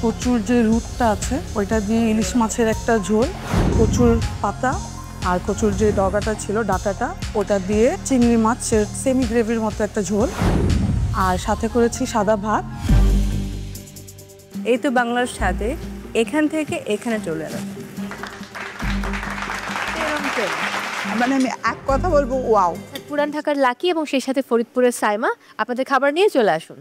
কচুর যে রুটটা আছে ওইটা দিয়ে ইলিশ মাছের একটা ঝোল, কচুর পাতা আর কচুর যে ডগাটা ছিল ডাটাটা ওটা দিয়ে চিংড়ি মাছের সেমি গ্রেভির মতো একটা ঝোল, আর সাথে করেছি সাদা ভাত। এই তো বাংলার স্বাদে এখান থেকে এখানে চলে এলাম। মানে আমি এক কথা বলবো, ওয়াও। পুরান ঢাকার লাকি এবং সেই সাথে ফরিদপুরের সাইমা আপনাদের খাবার নিয়ে চলে আসুন।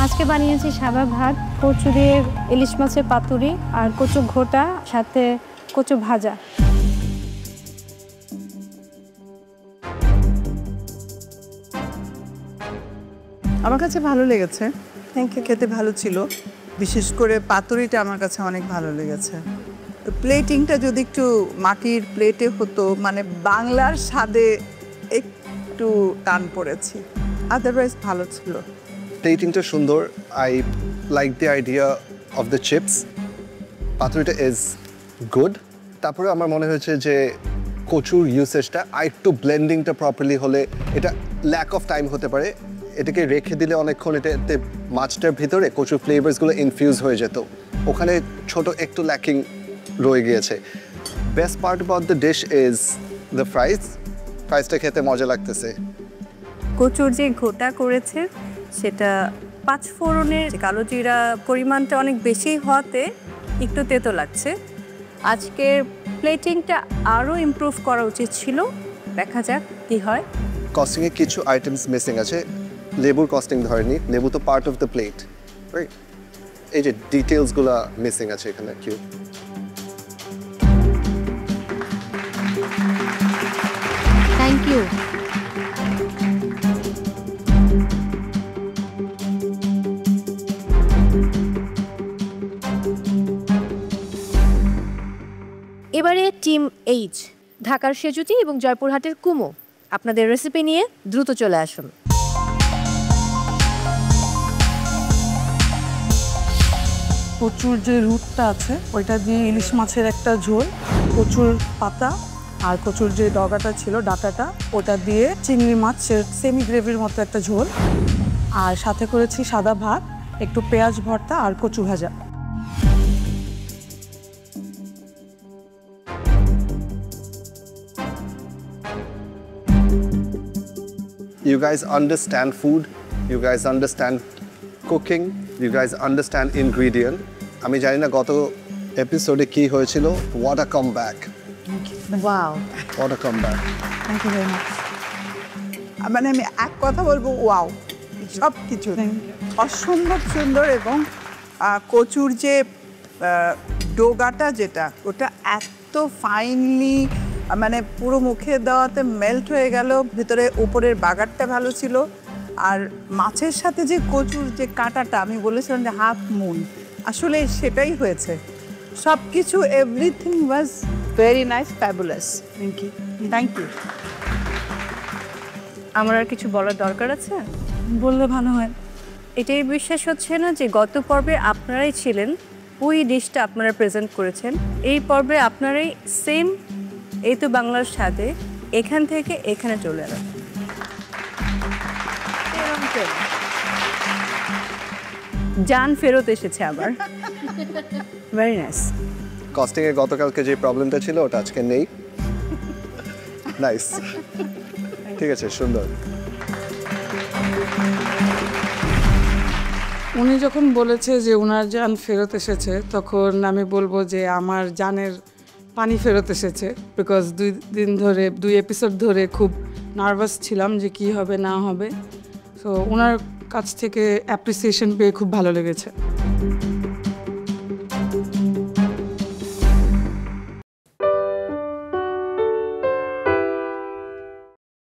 আজকে বানিয়েছি সাদা ভাত, কচু দিয়ে ইলিশ মাছের পাতুরি আর কচু ঘোটা, সাথে কচু ভাজা। আমার কাছে ভালো লেগেছে, থ্যাংক ইউ। খেতে ভালো ছিল, বিশেষ করে পাতুরিটা আমার কাছে অনেক ভালো লেগেছে। প্লেটিংটা যদি একটু মাটির প্লেটে হতো, মানে বাংলার স্বাদে একটু টান পড়েছি, আদারওয়াইজ ভালো ছিল। প্লেটিংটা সুন্দর। I like the idea of the চিপস। পাতুরিটা ইজ গুড। তারপরে আমার মনে হয়েছে যে কচুর ইউসেজটা একটু ব্লেন্ডিংটা প্রপারলি হলে, এটা ল্যাক অফ টাইম হতে পারে, এটাকে রেখে দিলে অনেকক্ষণ এটাতে মাছটার ভিতরে কচুর ফ্লেভার্সগুলো ইনফিউজ হয়ে যেত, ওখানে ছোট একটু ল্যাকিং রয়ে গিয়েছে। Best part about the dish is the ফ্রাইসটা খেতে মজা লাগতেছে। কচুর যে ঘোটা করেছে সেটা 5 ফোড়নের কালো জিরা পরিমাণটা অনেক বেশি হওয়াতে একটু তেতো লাগছে। আজকের প্লেটিংটা আরও ইমপ্রুভ করা উচিত ছিল, দেখা যাক কী হয়। কস্টিংয়ে কিছু আইটেমস মিসিং আছে। লেবুর কস্টিং ধরেনি, লেবু তো part of the plate, right? এই যে ডিটেলসগুলো মিসিং আছে এখানে। কিউ থ্যাংক ইউ। এবারে টিম এইচ, ঢাকার সেজুতি এবং জয়পুরহাটের কুমো, আপনাদের রেসিপি নিয়ে দ্রুত চলে আসুন। কচুর যে রুটটা আছে ওইটা দিয়ে ইলিশ মাছের একটা ঝোল, কচুর পাতা আর কচুর যে ডগাটা ছিল ডাটাটা ওটা দিয়ে চিংড়ি মাছের সেমি গ্রেভির মতো একটা ঝোল, আর সাথে করেছি সাদা ভাত, একটু পেঁয়াজ ভর্তা আর কচু ভাজা। You guys understand food, you guys understand cooking, you guys understand ingredient. আমি জানি না গত এপিসোডে কি হয়েছিল। What a comeback! Wow, What a comeback! Thank you very much. মানে আমি এক কথা বলবো, ওয়াও। সব কিছু অসম্ভব সুন্দর, এবং কচুর যে ডোগাটা যেটা, ওটা এত ফাইনলি মানে পুরো মুখে দেওয়াতে মেল্ট হয়ে গেল, ভিতরে উপরের বাগারটা ভালো ছিল, আর মাছের সাথে যে কচুর যে কাঁটাটা, আমি বলেছিলাম যে হাফ মুন, আসলে সেটাই হয়েছে। সব কিছু everything was very nice, fabulous. Thank you, thank you. আমার আর কিছু বলার দরকার আছে? বললে ভালো হয়। এটাই বিশ্বাস হচ্ছে না যে গত পর্বে আপনারাই ছিলেন, ওই ডিশটা আপনারা প্রেজেন্ট করেছেন, এই পর্বে আপনারাই সেম এই তো বাংলার স্বাদে এখান থেকে এখানে চলে এলাম। জান ফেরত এসেছে আবার। Very nice. কস্টিংয়ে গতকালকে যে প্রবলেমটা ছিল ওটা আজকে নেই। নাইস, ঠিক আছে, সুন্দর। উনি যখন বলেছে যে ওনার জান ফেরত এসেছে, তখন আমি বলবো যে আমার জানের পানি ফেরত এসেছে, বিকজ 2 দিন ধরে 2 এপিসোড ধরে খুব নার্ভাস ছিলাম যে কি হবে না হবে। সো ওনার কাছ থেকে অ্যাপ্রিসিয়েশন পেয়ে খুব ভালো লেগেছে।